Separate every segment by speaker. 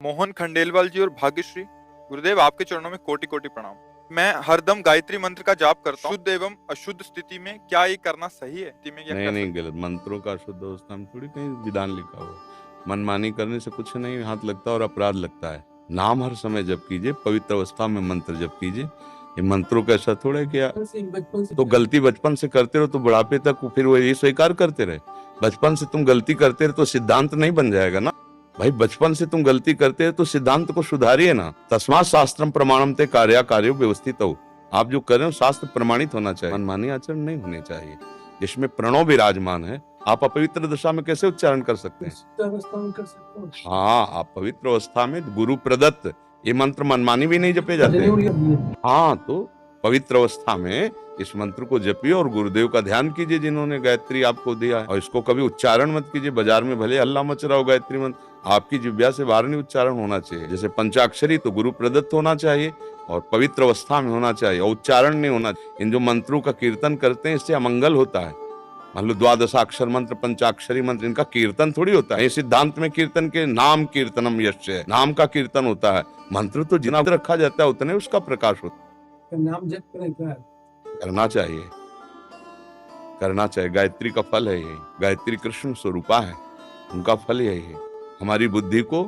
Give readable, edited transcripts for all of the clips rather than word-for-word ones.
Speaker 1: मोहन खंडेलवाल जी और भाग्यश्री, गुरुदेव आपके चरणों में कोटि कोटि प्रणाम। मैं हरदम गायत्री मंत्र का जाप करता हूँ। शुद्ध एवं अशुद्ध स्थिति में क्या ये करना सही है? स्थिति में क्या
Speaker 2: नहीं
Speaker 1: कर
Speaker 2: नहीं,
Speaker 1: सकते
Speaker 2: गलत। मंत्रों का शुद्ध अवस्था में थोड़ी कहीं विधान लिखा हुआ है। मनमानी करने से कुछ नहीं हाथ लगता और अपराध लगता है। नाम हर समय जप कीजिए, पवित्र अवस्था में मंत्र जप कीजिए। ये मंत्रों का ऐसा थोड़ा है कि तो गलती बचपन से करते रहो तो बुढ़ापे तक फिर वो ये स्वीकार करते रहे। बचपन से तुम गलती करते रहे तो सिद्धांत नहीं बन जाएगा ना भाई। बचपन से तुम गलती करते हैं तो सिद्धांत को सुधारिए ना। तस्मात् शास्त्रम प्रमाणम ते कार्यो व्यवस्थित हो। आप जो कर रहे हो शास्त्र प्रमाणित होना चाहिए। मनमानी आचरण नहीं होने चाहिए। जिसमें प्रणव विराजमान है, आप अपवित्र दशा में कैसे उच्चारण कर सकते हैं? हाँ, आप पवित्र अवस्था में गुरु प्रदत्त ये मंत्र मनमानी भी नहीं जपे जाते। हाँ, तो पवित्र अवस्था में इस मंत्र को जपिए और गुरुदेव का ध्यान कीजिए जिन्होंने गायत्री आपको दिया है। और इसको कभी उच्चारण मत कीजिए। बाजार में भले हल्ला मच रहा हो गायत्री मंत्र, आपकी जिह्वा से बाहर नहीं उच्चारण होना चाहिए। जैसे पंचाक्षरी तो गुरु प्रदत्त होना चाहिए और पवित्र अवस्था में होना चाहिए और उच्चारण नहीं होना चाहिए। इन जो मंत्रों का कीर्तन करते हैं इससे अमंगल होता है। मान लो द्वादशाक्षर मंत्र, पंचाक्षरी मंत्र, इनका कीर्तन थोड़ी होता है। सिद्धांत में कीर्तन के नाम कीर्तनम यस्य, नाम का कीर्तन होता है। मंत्र तो जितना रखा जाता है उतने उसका प्रकाश होता है। नाम जप करना चाहिए, करना चाहिए। गायत्री का फल है ये। गायत्री कृष्ण स्वरूपा है, उनका फल यही है। हमारी बुद्धि को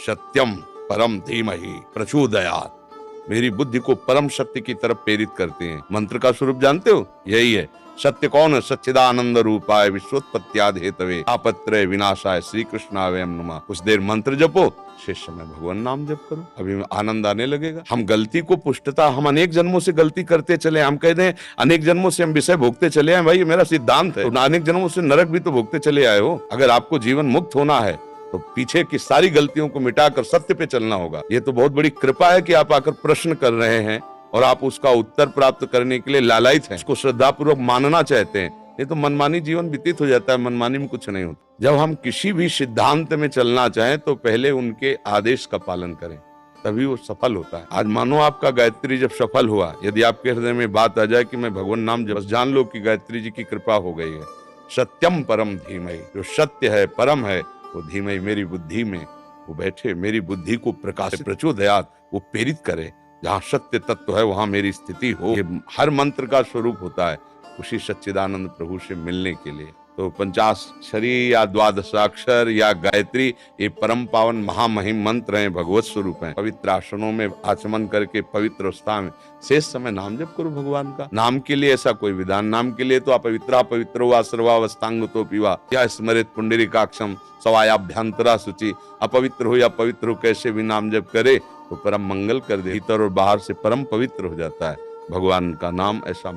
Speaker 2: सत्यम परम धीमहि प्रचोदयात्, मेरी बुद्धि को परम सत्य की तरफ प्रेरित करते हैं। मंत्र का स्वरूप जानते हो? यही है। सत्य कौन है? सच्चिदानंद रूपाय विश्वोत्पत्त्यादि हेतवे तापत्रय विनाशाय श्री कृष्णावयम नमः। कुछ देर मंत्र जपो, शेष समय भगवान नाम जप करो, अभी आनंद आने लगेगा। हम गलती को पुष्टता, हम अनेक जन्मों से गलती करते चले। हम कहते हैं अनेक जन्मों से हम विषय भोगते चले आए। भाई मेरा सिद्धांत है, तो अनेक जन्मों से नरक भी तो भोगते चले आए हो। अगर आपको जीवन मुक्त होना है तो पीछे की सारी गलतियों को मिटाकर सत्य पे चलना होगा। ये तो बहुत बड़ी कृपा है कि आप आकर प्रश्न कर रहे हैं और आप उसका उत्तर प्राप्त करने के लिए लालायित हैं, इसको श्रद्धापूर्वक मानना चाहते हैं। नहीं तो मनमानी जीवन व्यतीत हो जाता है। मनमानी में कुछ नहीं होता। जब हम किसी भी सिद्धांत में चलना चाहें तो पहले उनके आदेश का पालन करें, तभी वो सफल होता है। आज मानो आपका गायत्री जब सफल हुआ, यदि आपके हृदय में बात आ जाए कि मैं भगवान नाम जप, बस जान लो कि गायत्री जी की कृपा हो गई है। सत्यम परम धीमहि, जो सत्य है परम है वो धीमहि मेरी बुद्धि में वो बैठे, मेरी बुद्धि को प्रकाश प्रचोदयात् वो प्रेरित करे। जहाँ सत्य तत्व है वहां मेरी स्थिति हो। ये हर मंत्र का स्वरूप होता है उसी सच्चिदानंद प्रभु से मिलने के लिए। तो पंचाक्षरी या द्वादशाक्षर या गायत्री ये परम पावन महामहिम मंत्र हैं, भगवत स्वरूप हैं। पवित्र आसनों में आचमन करके पवित्र अवस्था में शेष समय नाम जप करो भगवान का। नाम के लिए ऐसा कोई विधान, नाम के लिए तो अपवित्रा पवित्रो वा सर्वावस्थांगतो पीवा या स्मृत पुंडरीकाक्षम सवायाभ्यंतरा शुचि। अपवित्र हो या पवित्र हो कैसे भी नाम जप करे तो परम मंगल कर दे। भीतर और बाहर से परम पवित्र हो जाता है। भगवान का नाम ऐसा